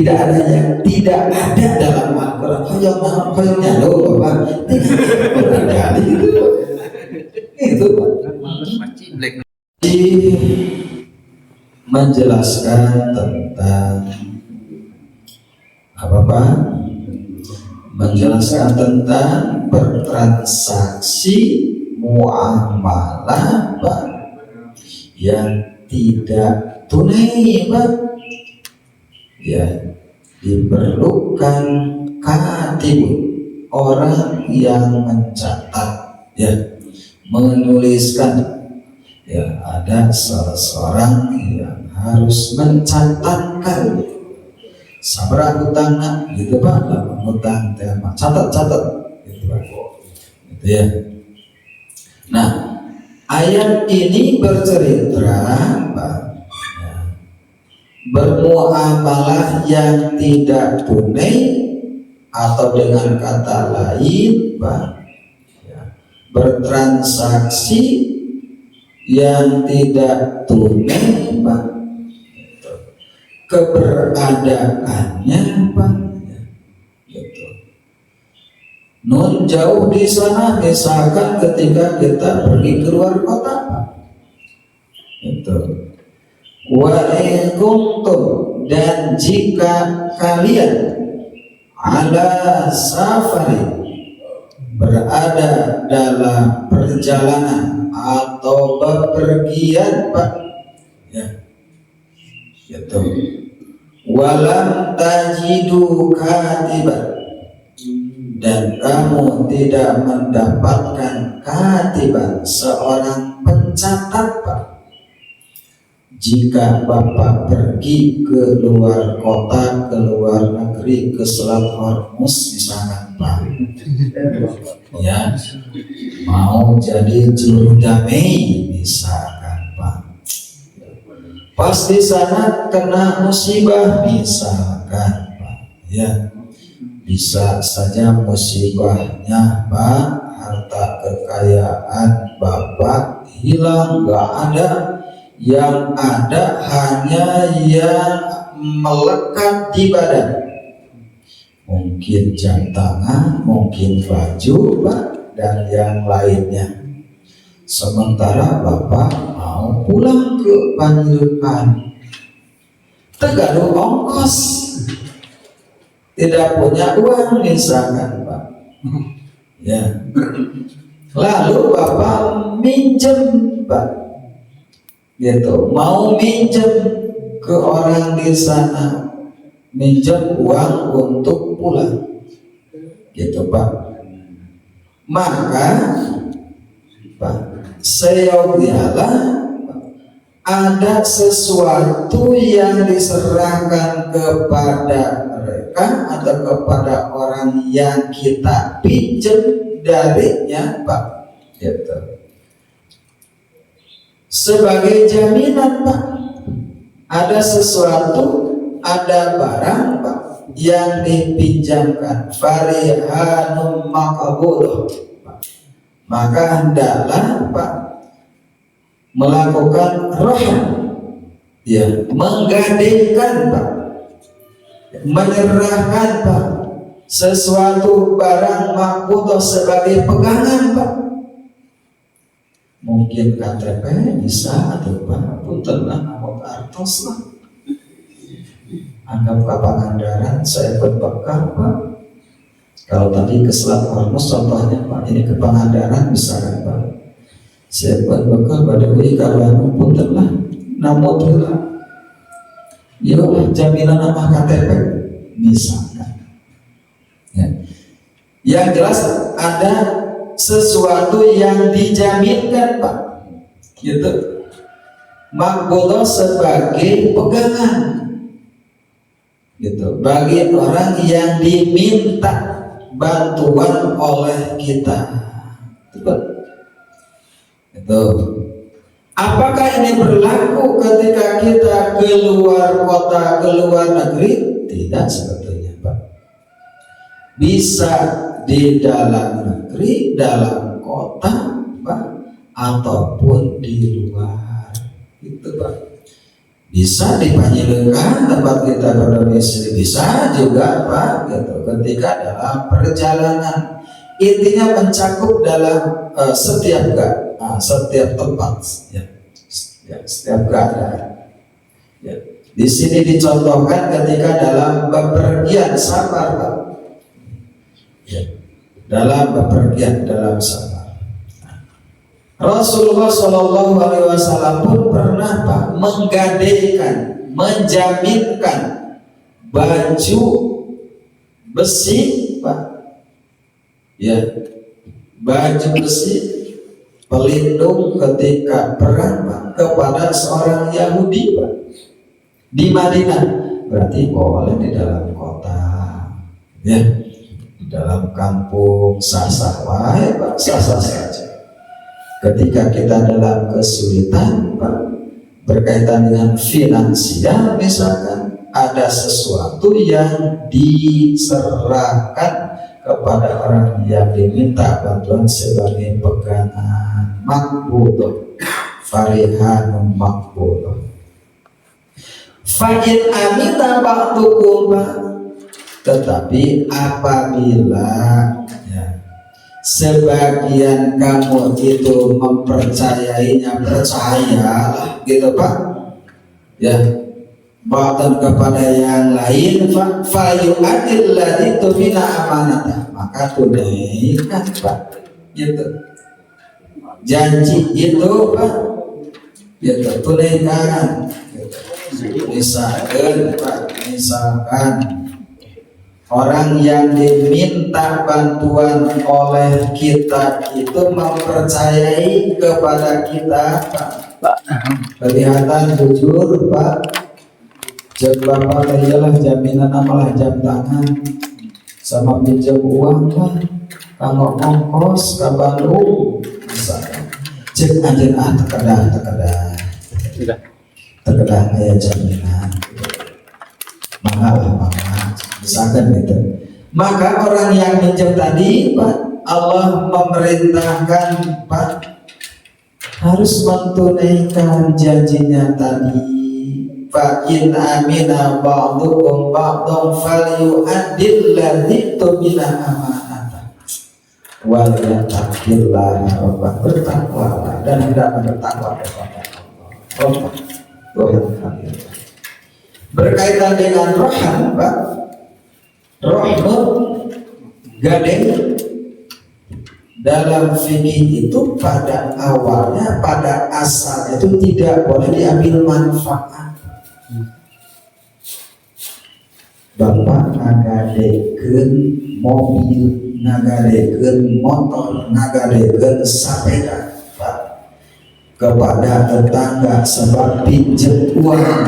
Tidak ada yang tidak ada dalam Al-Quran. Hoyongnya loh Bapak, tidak ada itu Pak. Menjelaskan tentang apa Pak? Menjelaskan tentang bertransaksi muamalah Pak yang tidak tunai Pak, ya diperlukan katib, orang yang mencatat, ya menuliskan, ya ada salah seorang yang harus mencatatkan sabra hutangna gitu Pak, dalam hutang tema catat gitu Pak, gitu ya. Nah ayat ini bercerita Pak, ya, bermuamalah yang tidak tunai atau dengan kata lain Pak, ya, bertransaksi yang tidak tunai Pak, keberadaannya Pak, gitu. Nun jauh di sana, misalkan ketika kita pergi keluar kota Pak, gitu. Wa in kuntum, dan jika kalian ala safari, berada dalam perjalanan atau bepergian Pak, ya gitu. Walam tajidu katiban, dan kamu tidak mendapatkan katiban, seorang pencatat Pak. Jika Bapak pergi ke luar kota, ke luar negeri, ke Selat Hormuz misalkan Pak, ya mau jadi juru damai misalkan Pak, pas di sana kena musibah misalkan Pak, ya bisa saja musibahnya Pak, harta kekayaan Bapak hilang, gak ada, yang ada hanya yang melekat di badan, mungkin jam tangan, mungkin baju Pak, dan yang lainnya. Sementara Bapak mau pulang ke Panjaitan, tergaduh ongkos, tidak punya uang misalkan Pak, ya lalu Bapak minjem Pak, gitu, mau minjem ke orang di sana, minjem uang untuk pulang, gitu Pak. Maka Pak, seyogialah ada sesuatu yang diserahkan kepada mereka atau kepada orang yang kita pinjam darinya Pak, gitu, sebagai jaminan Pak. Ada sesuatu, ada barang Pak yang dipinjamkan, farihanum maqbul, maka hendaklah Pak melakukan rahim, ya menggadaikan Pak, menyerahkan Pak sesuatu barang maqbul sebagai pegangan Pak. Mungkin KTP bisa atau Pak punten lah mau kartos lah, anggap ke Pangandaran saya berbekal Pak. Kalau tadi ke Selat Hormuz contohnya Pak, ini ke Pangandaran misalkan Pak, saya berbekal pada kalau punten lah namun lah yuk jaminan nama KTP misalkan, ya. Yang jelas ada sesuatu yang dijaminkan Pak, gitu, maqbulah sebagai pegangan, gitu, bagi orang yang diminta bantuan oleh kita, itu. Apakah ini berlaku ketika kita keluar kota, keluar negeri? Tidak sebetulnya Pak. Bisa di dalam negeri, dalam kota Pak, ataupun di luar, itu Pak. Bisa dipanjilkan tempat kita berdomisili, bisa juga Pak gitu, ketika dalam perjalanan. Intinya mencakup dalam setiap tempat ya, setiap keadaan ya. Di sini dicontohkan ketika dalam bepergian safar Pak ya, dalam bepergian dalam safar. Rasulullah Shallallahu Alaihi Wasallam pun pernah Pak menggadaikan, menjaminkan baju besi Pak, ya, baju besi pelindung ketika perang Pak kepada seorang Yahudi Pak di Madinah. Berarti boleh di dalam kota, ya, di dalam kampung sah-sah wae Pak, sah-sah saja. Ketika kita dalam kesulitan Pak, berkaitan dengan finansial misalkan, ada sesuatu yang diserahkan kepada orang yang diminta bantuan sebagai pegangan, makbudoh, farihanum makbudoh. Fa'in amina ba'dukum, tetapi apabila sebagian kamu itu mempercayainya, percayalah gitu Pak ya, bahkan kepada yang lain, fayu'adil ladzi tumina amanatah, maka tunaikan Pak gitu, janji itu Pak gitu, tunaikan gitu. Misalkan orang yang diminta bantuan oleh kita itu mempercayai kepada kita Pak, kelihatan jujur Pak, jam bapak iyalah jaminan amalah jam tangan sama pinjam uang Pak, kanggo ongkos ke Bandung misalkan, cek aja terkedah kayak jaminan mahal misalkan gitu. Maka orang yang minjem tadi Pak, Allah memerintahkan Pak harus menunaikan janjinya tadi. Fa in amina ba'dukum ba'dun falyu'addil ladzi tumina amanatah wal yattaqillaha rabbah, bertakwalah dan hendaklah bertakwa kepada Allah. Berkaitan dengan rohan Pak, rohnut gading dalam fikih itu pada awalnya, pada asalnya itu tidak boleh diambil manfaat. Bapak ngagadekeun mobil, ngagadekeun motor, ngagadekeun sepeda Pak kepada tetangga sebab pinjam uang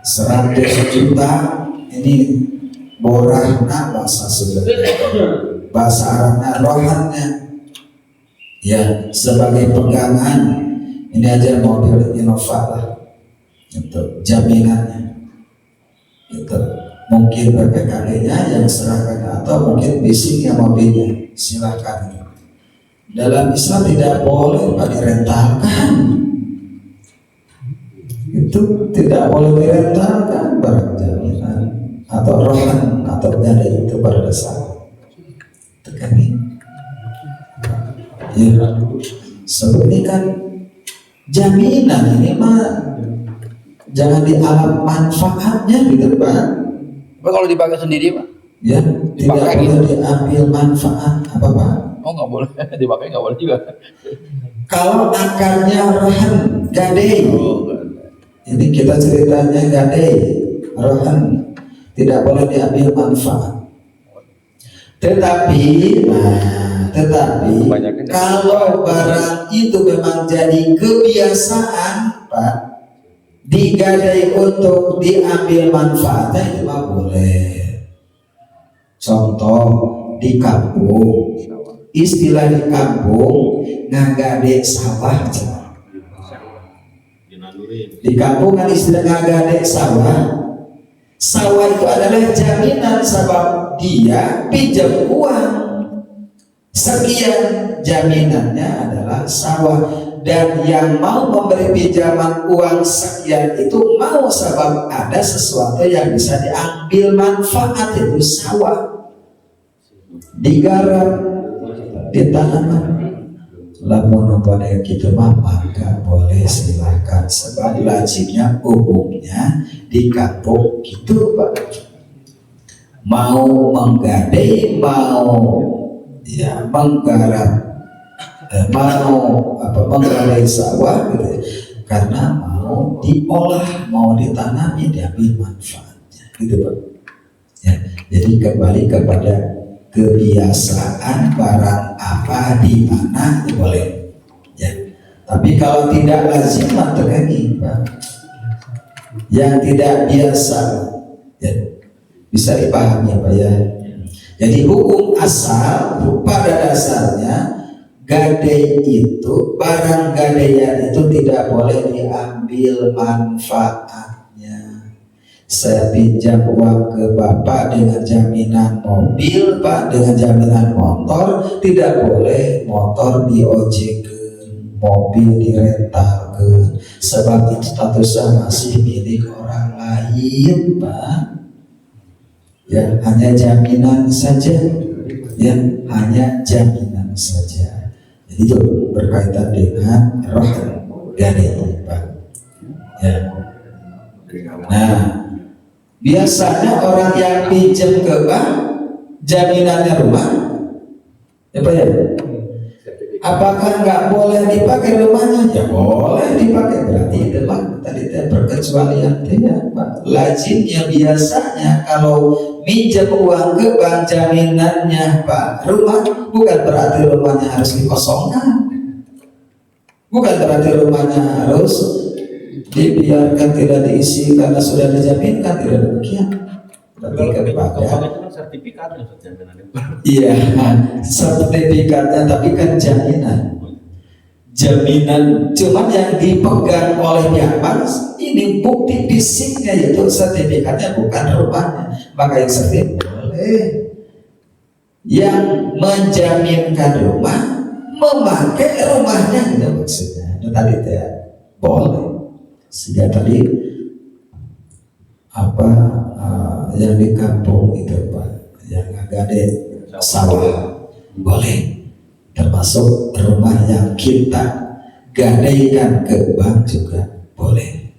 100 juta, ini borahna bahasa Sunda, bahasa Arabnya rohannya ya, sebagai pegangan. Ini aja mobil Innova lah untuk jaminannya itu, mungkin PPKD-nya yang serahkan atau mungkin bisingnya mobilnya, silakan. Dalam Islam tidak boleh Pak direntalkan, itu tidak boleh direntalkan barang jaminan atau rohan atau gadai itu pada dasar tekani ya. Sebab ini kan jaminan, ini mah jangan dialap manfaatnya gitu Pak. Tapi kalau dipakai sendiri Pak ya, tidak boleh diambil manfaat apa Pak? Oh nggak boleh, dipakai nggak boleh juga. Kalau akarnya rohan gadai, ini kita ceritanya gadai rohan, tidak boleh diambil manfaat. Tetapi kalau barang itu memang jadi kebiasaan Pak, digadai untuk diambil manfaatnya, itu mah boleh. Contoh di kampung, istilah di kampung ngagade sawah. Di kampung kan istilah ngagade sawah. Sawah itu adalah jaminan, sebab dia pinjam uang sekian, jaminannya adalah sawah. dan yang mau memberi pinjaman uang sekian itu mau sebab ada sesuatu yang bisa diambil manfaat, itu sawah, digarap, ditanam. Lamun pada gitu maka boleh silakan, sebab lazimnya umumnya di kampung gitu Pak, mau menggadai, mau ya menggarap, mau menggadai sawah gitu ya, karena mau diolah, mau ditanami, diambil manfaatnya gitu Pak ya. Jadi kembali kepada kebiasaan, barang apa di mana boleh ya. Tapi kalau tidak lazim terkait Pak, yang tidak biasa ya, bisa dipahami Pak ya. Jadi hukum asal pada dasarnya gadai itu, barang gadaian itu tidak boleh diambil manfaatnya. Saya pinjam uang ke Bapak dengan jaminan mobil Pak, dengan jaminan motor, tidak boleh motor diojekkan, mobil direntalkan, sebab itu statusnya masih milik orang lain Pak ya, hanya jaminan saja ya, hanya jaminan saja. Jadi itu berkaitan dengan roh gadai Pak ya. Nah, biasanya orang yang pinjam ke bank jaminannya rumah ya Pak ya, apakah nggak boleh dipakai rumahnya? Ya boleh dipakai, berarti itu Pak tadi perkecualian tidak Pak. Lazimnya biasanya kalau minjam uang ke bank jaminannya Pak rumah, bukan berarti rumahnya harus dikosongkan, bukan berarti rumahnya harus dibiarkan tidak diisi karena sudah dijaminkan, tidak demikian. Berarti kepada sertifikat jaminan. Iya, sertifikatnya, tapi kan jaminan cuman yang dipegang oleh pihak bank ini bukti fisiknya, yaitu sertifikatnya, bukan rumahnya. Maka yang sertifikat boleh, yang menjaminkan rumah memakai rumahnya itu maksudnya. Itu tadi tidak boleh. Sehingga tadi yang di kampung itu Pak, yang agak ada sawah boleh, termasuk rumah yang kita gadaikan ke bank juga boleh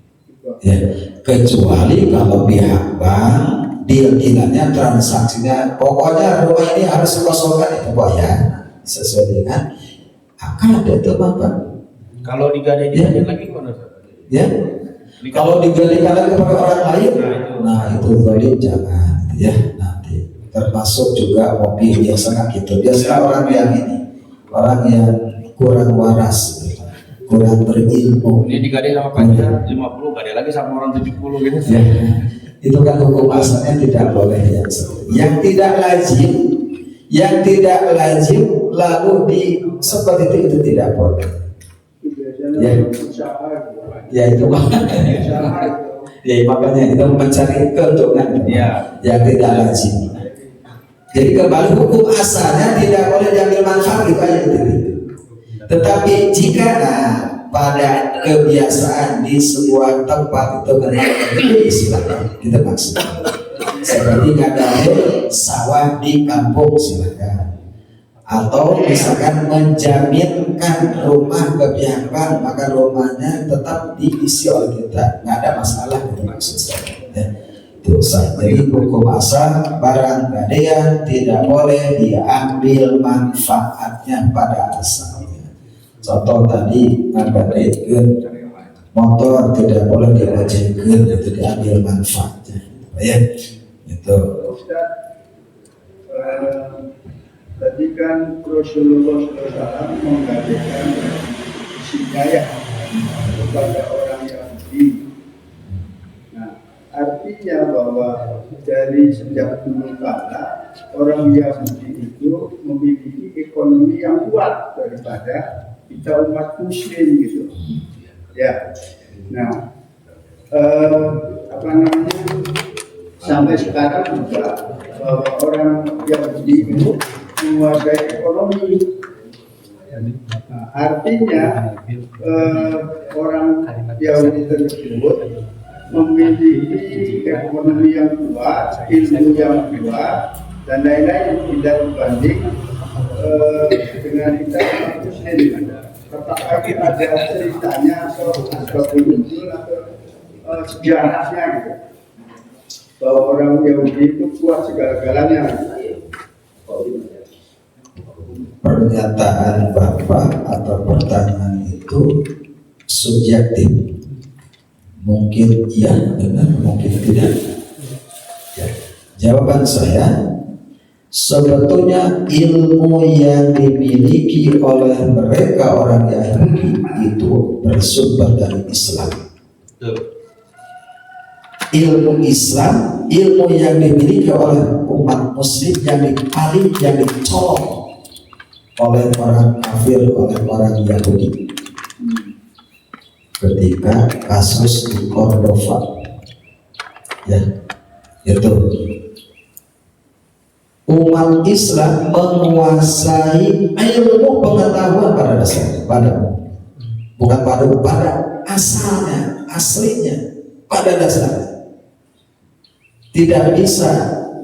ya, kecuali kalau pihak bank deal-dealannya, transaksinya, pokoknya rumah ini harus dikosongkan itu Pak ya, sesuai dengan akad itu Bapak. Kalau digadai lagi mana ya, kalau digalikan lagi kepada orang lain, nah itu zalim jangan ya. Nanti termasuk juga mobil biasanya gitu, biasanya orang yang orang yang kurang waras, kurang berilmu, ini digadai sama pajak 50, gadai lagi sama orang 70 gitu ya. Itu kan hukum asalnya tidak boleh ya. Yang tidak lazim lalu seperti itu tidak boleh ya. Ya itu ya, makanya itu mencari keuntungan ya, yang tidak lazim. Jadi kembali hukum asalnya tidak boleh diambil manfaat gitu aja gitu. Tetapi jika pada kebiasaan di sebuah tempat itu benar-benar silakan kita maksud. Seperti gadai sawah di kampung silakan. Atau misalkan menjaminkan rumah ke pihak bank, maka rumahnya tetap diisi oleh kita, nggak ada masalah gitu maksud saya ya. Itu sah. Jadi hukum asal barang gadaian tidak boleh diambil manfaatnya pada asalnya. Contoh tadi gadaikan motor tidak boleh diojekkan, itu diambil manfaatnya ya. Itu tadi kan Rasulullah SAW menggadaikan hidayah kepada orang Yahudi. Nah, artinya bahwa dari sejak dulu kala orang Yahudi itu memiliki ekonomi yang kuat daripada kita umat Muslim gitu. Ya, nah, sampai sekarang juga bahwa orang Yahudi itu menguasai ekonomi Nah, artinya orang Yahudi tersebut memiliki ekonomi yang kuat, ilmu yang kuat, dan lain-lain tidak berbanding dengan kita muslim. Apakah ada ceritanya atau muncul atau sejarahnya gitu, bahwa orang Yahudi itu kuat segala-galanya. Pernyataan Bapak atau pertanyaan itu subjektif. Mungkin iya benar, mungkin tidak. Ya. Jawaban saya, sebetulnya ilmu yang dimiliki oleh mereka orang Yahudi itu bersumber dari Islam. Ilmu Islam, ilmu yang dimiliki oleh umat muslim yang dicolok oleh orang kafir, oleh orang Yahudi ketika kasus di Cordova, ya, itu umat Islam menguasai ilmu pengetahuan pada dasarnya, bukan pada asalnya, aslinya, pada dasarnya tidak bisa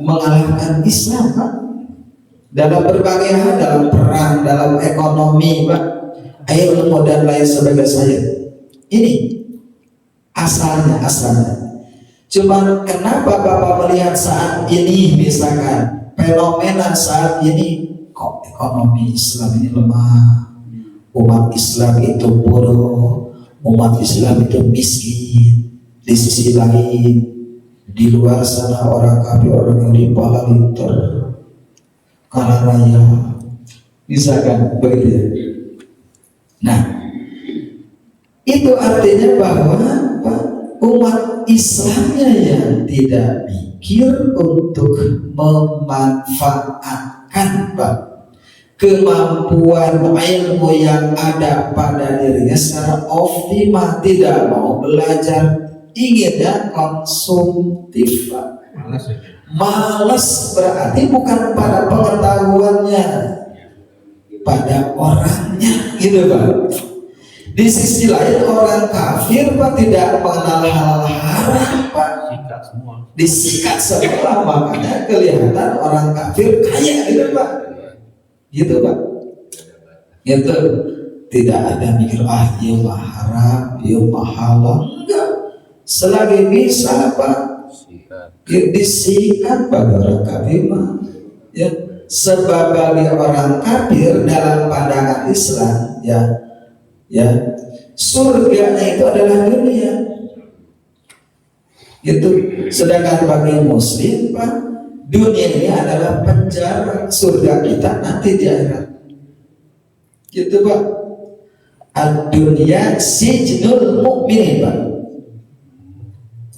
mengalahkan Islam, Pak. Dalam berbagai hal, dalam perang, dalam ekonomi, Pak, ilmu dan lain sebagainya. Ini asalnya. Cuma kenapa Bapak melihat saat ini, misalkan fenomena saat ini, kok ekonomi Islam ini lemah, umat Islam itu bodoh, umat Islam itu miskin. Di sisi lain, di luar sana orang kafir, orang yang dipala linter kalah raya, misalkan begitu ya. Nah, itu artinya bahwa umat Islamnya yang tidak mikir untuk memanfaatkan kemampuan ilmu yang ada pada dirinya secara optimal, tidak mau belajar, inginnya konsumtif, malas berarti bukan pada pengetahuannya, pada orangnya, gitu Pak. Di sisi lain orang kafir, Pak, tidak mengenal hal haram, Pak. Disikat semua, makanya kelihatan orang kafir kaya, gitu Pak. Gitu Pak. Gitu. Tidak ada mikir iya mah haram, iya mah halal, enggak. Selagi bisa, Pak, disikat bagi orang kafir, ya. Sebagai orang kafir dalam pandangan Islam, ya, surganya itu adalah dunia, gitu. Sedangkan bagi Muslim, Pak, dunia ini adalah penjara, surga kita nanti di akhirat, gitu Pak. Ad-dunya sijnul mu'min, Pak.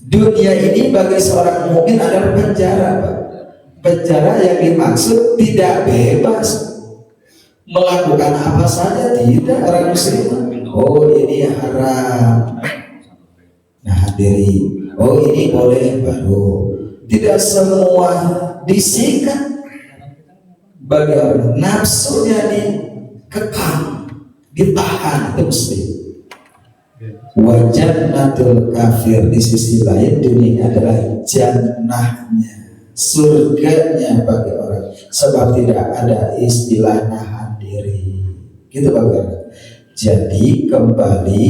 Dunia ini bagi seorang mukmin adalah penjara, Pak. Penjara yang dimaksud tidak bebas melakukan apa saja, tidak. Orang muslim, oh ini haram, nah hadirin, oh ini boleh, baru. Tidak semua disikat. Bagi orang nafsunya dikekang, ditahan, itu muslim. Wajannatul kafir, di sisi lain dunia adalah jannahnya, surganya bagi orang, sebab tidak ada istilah nahan diri, gitu bagi orang. Jadi kembali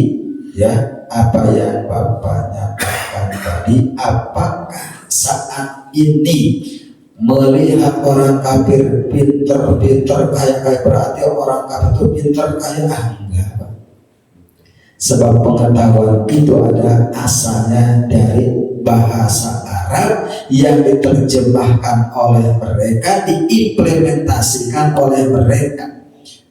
ya, apa yang Bapak nyatakan tadi, apakah saat ini melihat orang kafir pinter kaya berarti orang kafir itu pinter kaya? Enggak, Pak. Sebab pengetahuan itu ada asalnya dari bahasa Arab yang diterjemahkan oleh mereka, diimplementasikan oleh mereka.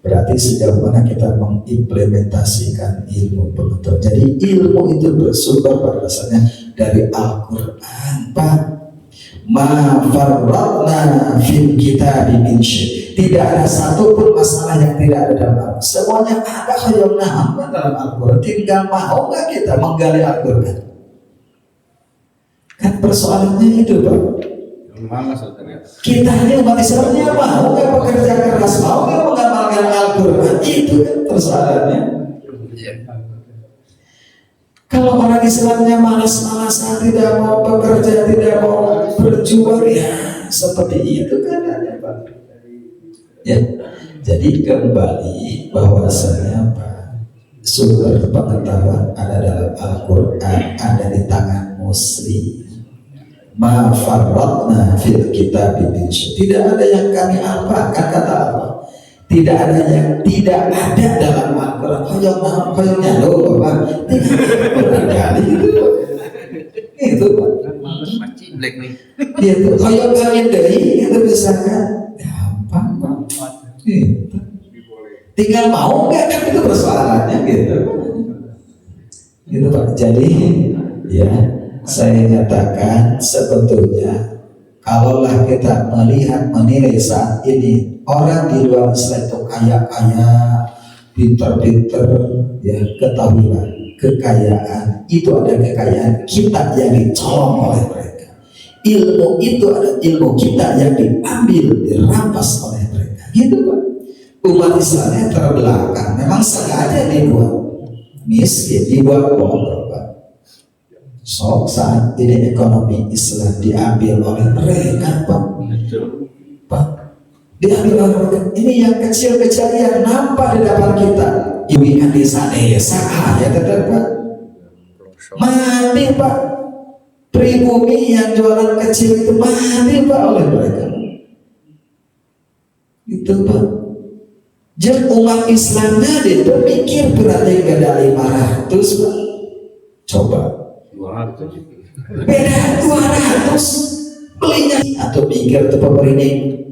Berarti sejauh mana kita mengimplementasikan ilmu pengetahuan. Jadi ilmu itu bersumber pada dasarnya dari Al-Quran, Pak. Ma farratna fil kitabi min syai'. Tidak ada satupun masalah yang tidak ada dalam Al-Quran. Semuanya ada khayalna dalam Al-Quran. Tinggal mau nggak kita menggali Al-Quran? Kan persoalannya itu, Pak. Mana saudara? Kita ini umat Islamnya mau nggak bekerja keras, mau nggak mengamalkan Al-Quran, itu kan persoalannya. Kalau orang Islamnya malas-malasan, tidak mau bekerja, tidak mau berjuang, ya seperti itu kan ada Pak. Ya, jadi kembali bahwasanya Pak, sumber pengetahuan ada dalam Al-Quran, ada di tangan Muslim. Ma farratna fil kitab min syai'. Tidak ada yang kami apakan, kata Allah. Tidak ada yang tidak ada dalam Al-Quran. Koyongnya loh Bapak. Tidak ada itu. Itu Pak. Black nih. Itu koyong kalian dari itu bisa kan? Gampang Pak. Itu. Tinggal mau nggak kan itu persoalannya gitu. Gitu Pak. Jadi ya, saya nyatakan sebetulnya kalaulah kita melihat menilai saat ini orang di luar Islam itu kaya-kaya, pinter-pinter, ya ketahuilah kekayaan itu ada kekayaan kita yang dicolong oleh mereka. Ilmu itu ada ilmu kita yang diambil, dirampas oleh mereka. Gitu Pak. Umat Islamnya terbelakang, memang sengaja dibuat miskin, dibuat bodoh Pak. So, saat ini ekonomi Islam diambil oleh mereka Pak. Diambil oleh mereka. Ini yang kecil-kecil yang nampak di depan kita. Ibu-ibu desa-desa aja tetap Pak. Mati Pak. Pribumi yang jualan kecil itu mati Pak oleh mereka. Itu Pak. Jadi umat Islamnya dia berpikir berarti gak ada 500 Pak. Coba. 200. Beda 200 belinya atau pikir tuh pemerintah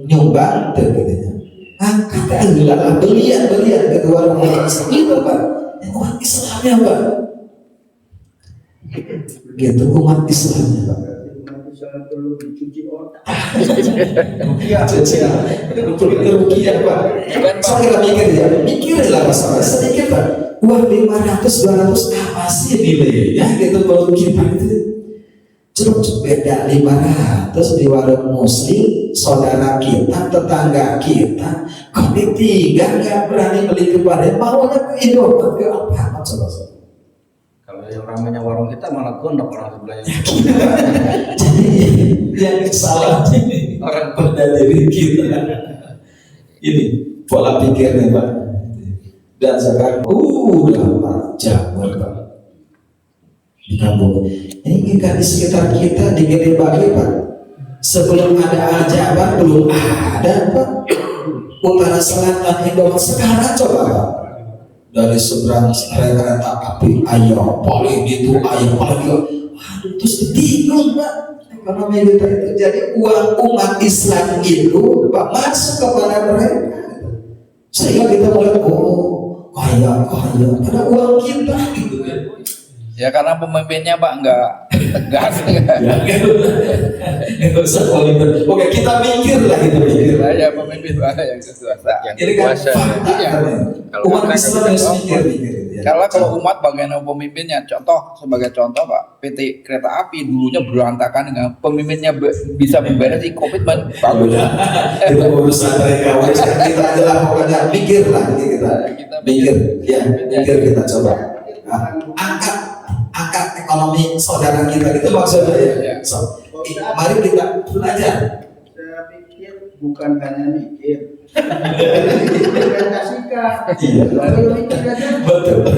nyumbang tuh gitu. Kata enggak belian kedua orang itu Pak. Yang umat Islamnya Pak. Gitu umat Islamnya Pak. Umat Islam perlu dicuci otak. Rukiah Pak. Saya mikirlah masalah sedikit Pak. Uang 500, 200 apa sih nilainya gitu kalau kita itu cukup beda 500 di warung Muslim saudara kita, tetangga kita, kok ditinggal nggak berani beli kepada maunya ke Indomaret ke apa coba. Kalau yang ramainya warung kita malah gondok orang sebelahnya. Jadi yang salah ini orang pada diri kita. Ini pola pikirnya Pak. Dan sekarang udah Pak jamur Pak di kampung ini kan di sekitar kita di Gede Bage Pak. Sebelum ada Al-Jabar belum ada Pak. Utara selatan Indonesia sekarang coba Pak. Dari seberang kereta api ayo paling itu ayo paling aduh terus bingung Pak ekonomi kita itu. Jadi uang umat Islam itu Pak masuk kepada mereka sehingga kita mulai kaya pada uang kita gitu kan. Ya karena pemimpinnya Pak nggak tegas. Oke kita mikir lah itu mikir. Ya pemimpin Pak yang kekuasaan. Yang Ini kan kuasa. fakta Iya. kan. Umat Islam harus mikir. Karena kalau umat bagaimana pemimpinnya, sebagai contoh Pak, PT Kereta Api dulunya berantakan dengan pemimpinnya bisa membenahi komitmen bagus. Itu urusan mereka. Kita adalah pokoknya mikir lah kita mikir ya mikir kita coba angkat ekonomi saudara kita gitu maksudnya ya. So, mari kita belajar. Saya pikir bukan hanya mikir. Implementasikan. Iya. Kalau mikir aja. Betul.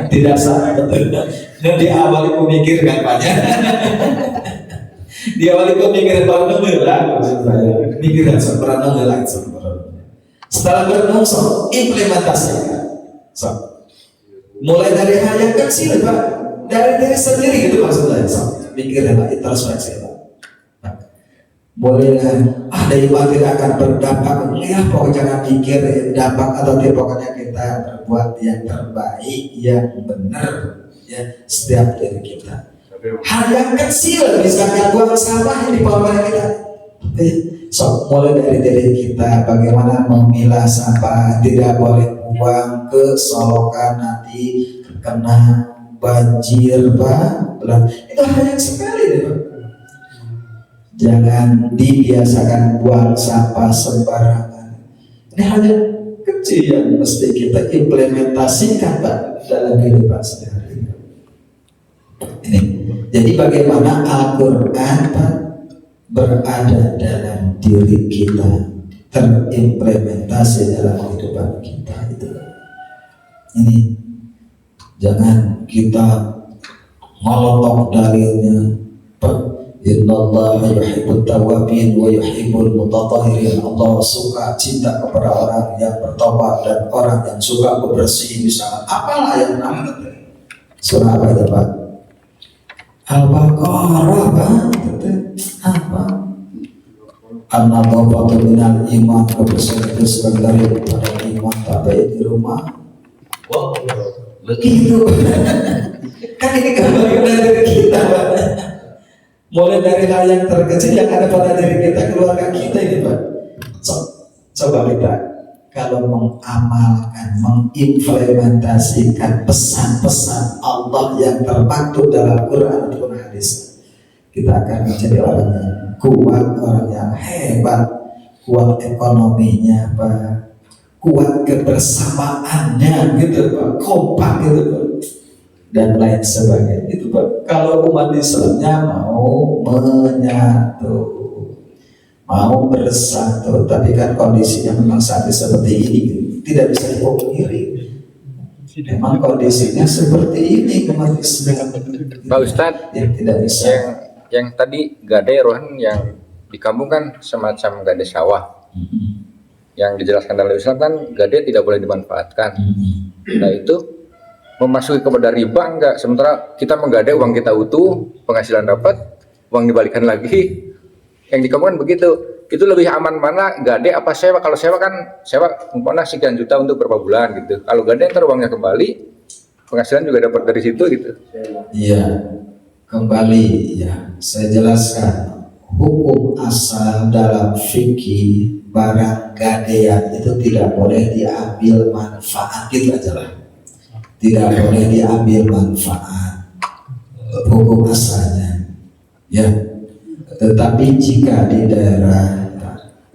Tidak salah betul. Dan diawali pemikir kan banyak. Diawali pemikir baru ngelang maksud saya. Pikiran sebenarnya ngelang sebenarnya. Setelah berenung so implementasikan. So, mulai dari hal yang kecil Pak, dari diri sendiri gitu maksudnya. So, pikiran Pak, introspeksi Pak. Bolehlah ada yang tidak akan berdampak ya pokoknya jangan pikir dampak atau tidak, pokoknya kita berbuat yang terbaik yang benar ya setiap diri kita. Hal yang kecil misalkan buang sampah di bawah kita. So mulai dari diri kita bagaimana memilah sampah, tidak boleh buang ke solokan nanti kena banjir Pak. Itu hal yang sekali Pak. Jangan dibiasakan buang sampah sembarangan. Ini hal yang kecil yang mesti kita implementasikan Pak dalam kehidupan sehari-hari. Ini. Jadi bagaimana Al-Quran Pak berada dalam diri kita, terimplementasi dalam kehidupan kita itu. Ini jangan kita ngolotok dalilnya Pak. Innallaha yuhibbut tawwabin wa yuhibbul mutatahhirin. Allah suka cinta kepada orang yang bertobat dan orang yang suka bebersih. Misalnya apalah yang namanya surah apa itu Pak? Al-Baqarah Pak. Apa? An-nadhafatu minal iman, kebersihan itu sebagai daripada iman. Tapi di rumah begitu. Kan ini kembali dari kita Pak. Mulai dari hal yang terkecil yang ada pada diri kita, keluarga kita ini Pak. Coba kita kalau mengamalkan, mengimplementasikan pesan-pesan Allah yang termaktub dalam Quran ataupun hadis, kita akan menjadi orang yang kuat, orang yang hebat, kuat ekonominya Pak, kuat kebersamaannya gitu Pak, kompak gitu Pak, dan lain sebagainya itu Pak. Kalau umat Islamnya mau menyatu, mau bersatu, tapi kan kondisinya memang saat seperti ini tidak bisa dipungkiri. Memang kondisinya seperti ini umat Islam. Pak Ustadz, yang tidak bisa. Yang tadi gade rohan yang di kampung kan semacam gade sawah. Yang dijelaskan dalam Islam kan gade tidak boleh dimanfaatkan. Nah itu memasuki kepada riba enggak? Sementara kita menggade uang kita utuh, penghasilan dapat, uang dibalikan lagi. Yang di kampung kan begitu. Itu lebih aman mana gade apa sewa? Kalau sewa kan sewa umpamanya sekian juta untuk berapa bulan gitu. Kalau gade ntar uangnya kembali, penghasilan juga dapat dari situ gitu. Iya, kembali ya saya jelaskan hukum asal dalam fikih barang gadean itu tidak boleh diambil manfaat, gitu aja lah. Tidak boleh diambil manfaat, hukum asalnya ya. Tetapi jika di daerah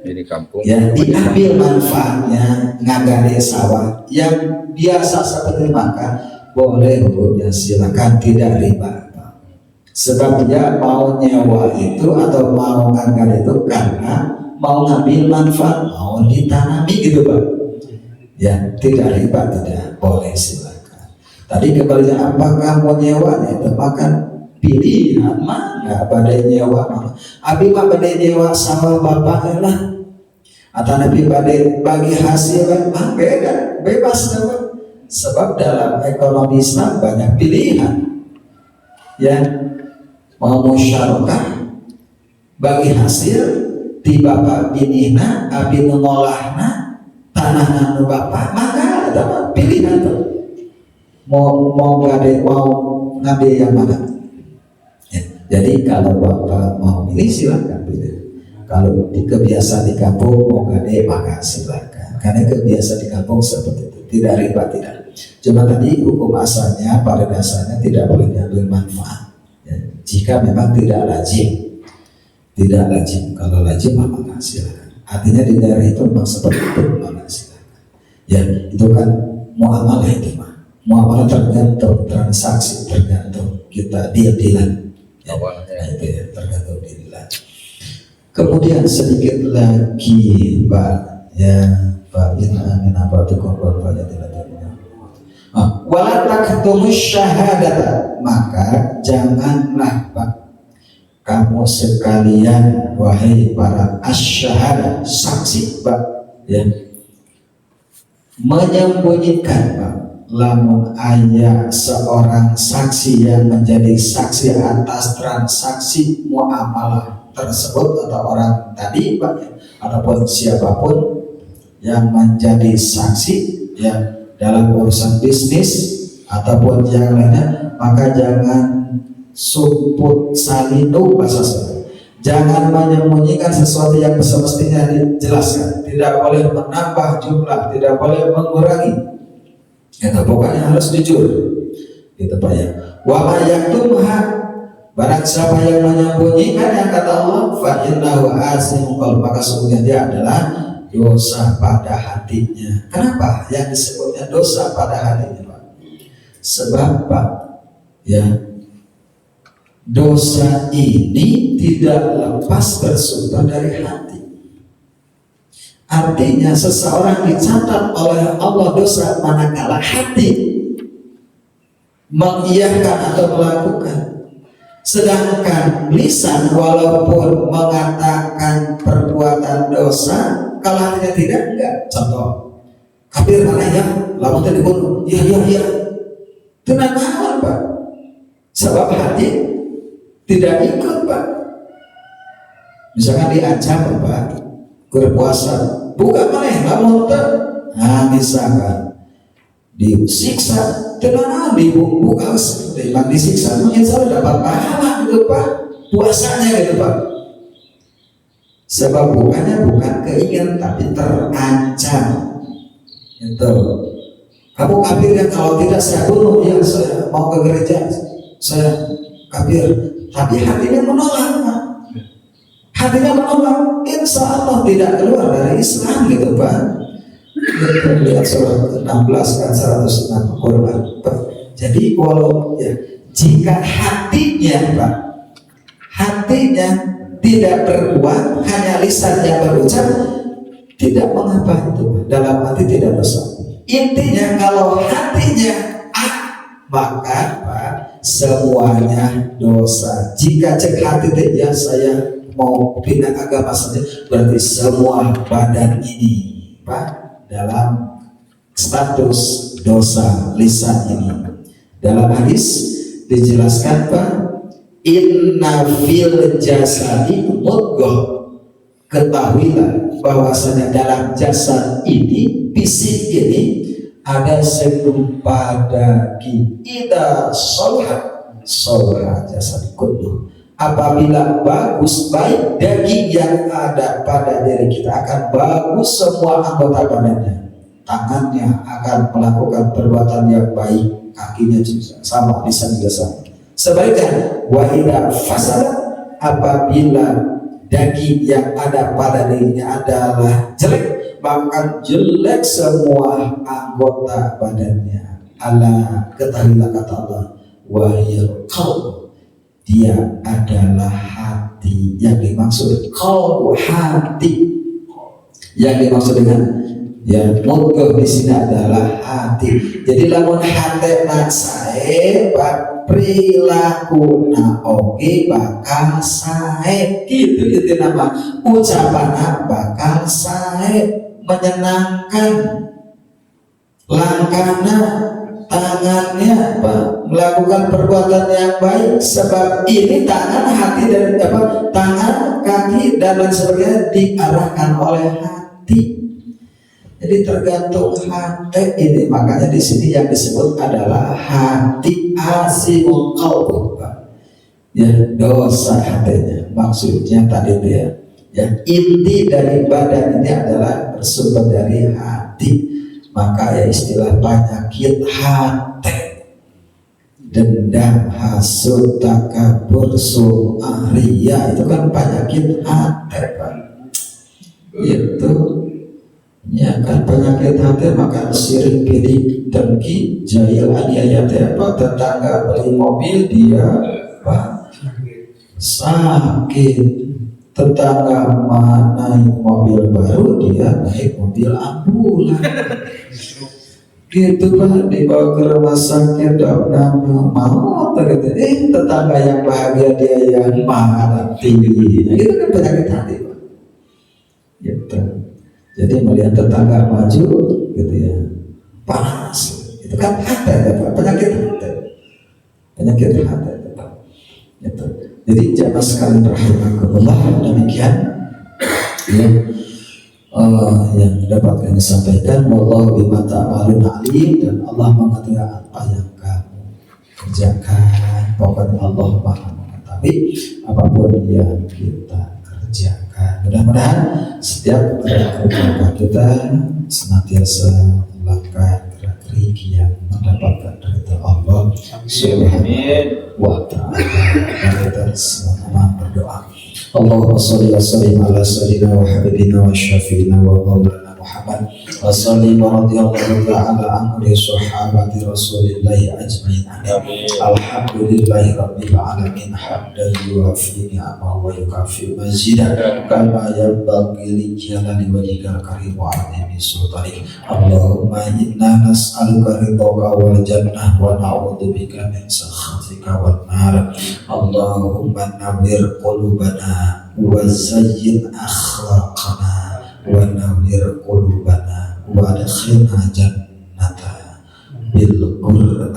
Di kampung ya diambil manfaatnya, ngagade sawah yang biasa seperti makan, boleh hukumnya silakan, tidak riba. Sebab dia mau nyewa itu atau mau ngagade itu karena mau ngambil manfaat, mau ditanami gitu Pak ya, tidak riba, tidak boleh, silakan. Tadi kembalinya apakah mau nyewanya itu makan pilihan mana pada nyewa mah. Abi mah pada nyewa sama bapak lah. Atau nabi pada bagi hasil mah beda, bebas Bapak. Sebab dalam ekonomi Islam banyak pilihan. Ya, mau musyarakah bagi hasil di bapak binina abi ngolahna tanah nanu bapak, maka ada pilihan tuh. Mau gade, mau ngambil yang mana ya. Jadi kalau bapak mau pilih silakan pilih. Kalau kebiasaan di kampung mau gade maka silakan, karena kebiasaan di kampung seperti itu, tidak riba, tidak. Cuma tadi hukum asalnya pada dasarnya tidak boleh diambil manfaat ya. Jika memang tidak lazim, tidak lazim. Kalau lazim maka silakan. Artinya di daerah itu memang seperti itu, maka silakan ya. Itu kan muamalah itu mah. Muamalah tergantung transaksi, tergantung kita deal-dealan ya. Nah, itu ya, tergantung deal-dealan. Kemudian sedikit lagi Pak ya, Pak amin apa tuh korban pada tidak wala taktumus syahadata, maka janganlah Pak kamu sekalian wahai para asyhada, saksi Pak ya, menyembunyikan Pak. Lamun ayah seorang saksi yang menjadi saksi atas transaksi muamalah tersebut atau orang tadi Pak, ataupun siapapun yang menjadi saksi ya dalam urusan bisnis ataupun yang lainnya, maka jangan suput salinu bahasa saya. Jangan menyembunyikan sesuatu yang semestinya dijelaskan. Tidak boleh menambah jumlah, tidak boleh mengurangi. Itu pokoknya harus jujur, gitu Pak ya. Wa ma yaktumha, Barang siapa yang menyembunyikan yang kata Allah, fa innahu azimun qalb, maka sesungguhnya dia adalah dosa pada hatinya. Kenapa yang disebutnya dosa pada hatinya, Pak? Sebab, Pak, ya, dosa ini tidak lepas bersumber dari hati. Artinya seseorang dicatat oleh Allah dosa manakala hati mengiyakan atau melakukan. Sedangkan lisan walaupun mengatakan perbuatan dosa, kalau hatinya tidak, enggak. Contoh, kafir mana ya? Lamun tadi dibunuh, iya. Tenang aman, Pak. Sebab hati tidak ikut, Pak. Misalkan diancam, Pak, berpuasa, bukan mana yang lamun misalkan disiksa, tenang dibuka, disiksa, mungkin saya dapat pahala gitu, Pak, puasanya gitu, Pak. Sebab bukan keinginan tapi terancam. Itu kamu kafir ya, kalau tidak saya bunuh, ya saya mau ke gereja, saya kafir, tapi hatinya menolak, Pak. Hatinya menolak, insya Allah tidak keluar dari Islam gitu, Pak. Kita lihat surat 16 kan 106 Quran, Pak. Jadi kalau ya, jika hatinya, Pak, hatinya tidak berbuat, hanya lisan yang berucap, tidak mengapa itu, Pak. Dalam hati tidak dosa. Intinya kalau hatinya maka, Pak, semuanya dosa. Jika cek hati ya saya mau pindah agama saja, berarti semua badan ini, Pak, dalam status dosa lisan ini. Dalam hadis dijelaskan, Pak, inna fil jasadi mudghah, ketahuilah bahwasanya dalam jasad ini, fisik ini, ada segumpal daging. Ida solha jasad kulluh. Apabila bagus, baik daging yang ada pada diri kita, akan bagus semua anggota badannya. Tangannya akan melakukan perbuatan yang baik, kakinya juga sama, lisan juga sama. Sebaliknya, wahida fasada, apabila daging yang ada pada dirinya adalah jelek, maka jelek semua anggota badannya. Allah, ketahuilah kata Allah, wahil qalb, dia adalah hati. Yang dimaksud qalb, hati. Yang dimaksud dengan ya mudghah di sini adalah hati. Jadi lamun hati nak sae, Pak, perilaku na oke bakal sae, gitu itu nama ucapan bakal sae, menyenangkan. Langkahnya, tangannya, Pak, melakukan perbuatan yang baik. Sebab ini tangan, hati, dan tangan, kaki, dan lain sebagainya diarahkan oleh hati. Jadi tergantung hati ini. Makanya di sini yang disebut adalah hati asimul qalb, Pak. Ya, dosa hatinya. Maksudnya tadi itu ya. Ya, inti dari badan ini adalah bersumber dari hati. Maka ya istilah penyakit hati, dendam, hasud, takabur, sum'ah, riya, itu kan penyakit hati, Pak. Itu ya kan penyakit hati. Maka sirik, bidik, dengki, jahil, aniaya, tetangga beli mobil dia, Pak, sakit. Tetangga naik mobil baru, dia naik mobil ambulan. Gitu, Pak, dibawa ke rumah sakit, dokter mau tetangga yang bahagia dia yang mati. Itu kan penyakit hati, Pak. Gitu. Jadi melihat tetangga maju, gitu ya, panas. Itu kan hati, Pak, penyakit hati. Penyakit hati, Pak. Gitu. Jadi jamaah sekalian rahimakumullah, demikian ya yang dapat kami sampaikan. Wallahu bima ta'malun alim, dan Allah mengetahui apa yang kamu kerjakan. Pokoknya Allah Maha mengetahui apapun yang kita kerjakan. Mudah-mudahan setiap gerak kita senantiasa melangkah gerak-gerik yang mendapatkan ridha Allah Subhanahu wa ta'ala. Kita semua berdoa. Allahumma sholli wa sallim ala sayyidina wa habibina wa syafiina wa maulana Muhammad wa sallim wa radhiyallahu ta'ala an sahabati Rasulillahi ajmain. Alhamdulillahi rabbil alamin hamdan yuwafi ni'amahu wa yukafi mazidah kama yanbaghi li jalali wajhikal karim wa 'azimi sultanik. Allahumma inna nas'aluka ridhaka wal jannah wa na'udzubika min sakhatika wan nar. Allahumma nawwir qulubana wa zayyin akhlaqana wa nawwir qulubana wa adkhilna jannata bil Qur'an.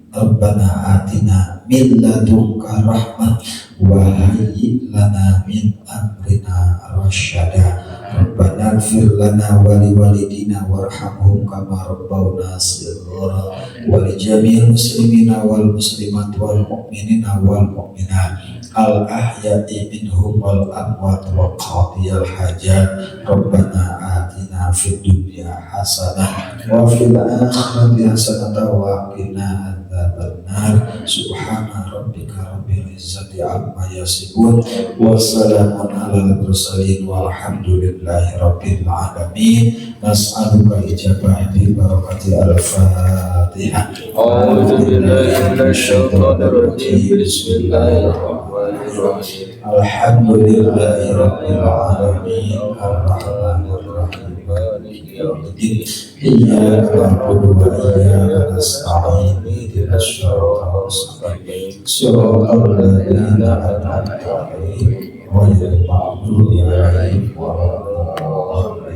Rabbana atina min ladunka rahmah wa hayyi lana min amrina rasyada. Rabbana ighfir lana wa liwalidina warhamhum kama rabbawna shighara wa li jami'il muslimina wal muslimat wal mu'minina wal mu'minat al ahya'i minhum wal amwat wa qadiyal hajat. Rabbana atina fid dunya hasanah wa fil akhirati hasanah wa qina adzabannar. Subhana rabbika rabbil izzati amma yasifun wa salamun alal mursalin walhamdulillahi rabbil alamin. Nas'aluka ijabah bi barakati al-Fatihah. A'udzu billahi minasyaitonir rajim. Bismillahirrahmanirrahim. Alhamdulillahi rabbil alamin arrahmanir rahim maliki yaumiddin. Iyyaka na'budu wa iyyaka nasta'in. Ihdinas siratal mustaqim. Shiratal ladzina an'amta 'alaihim ghairil maghdubi 'alaihim waladdallin.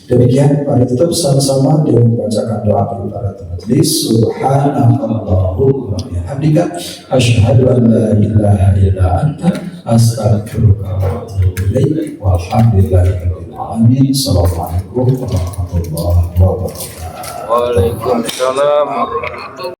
Demikian, mari tutup sama-sama dengan membacakan doa kepada majelis. Subhanallahumma wa bihamdika asyhadu an la ilaha illa anta astaghfiruka wa atubu ilaik. Walhamdulillahirabbil alamin. Assalamualaikum warahmatullahi wabarakatuh. Waalaikumsalam warahmatullahi wabarakatuh.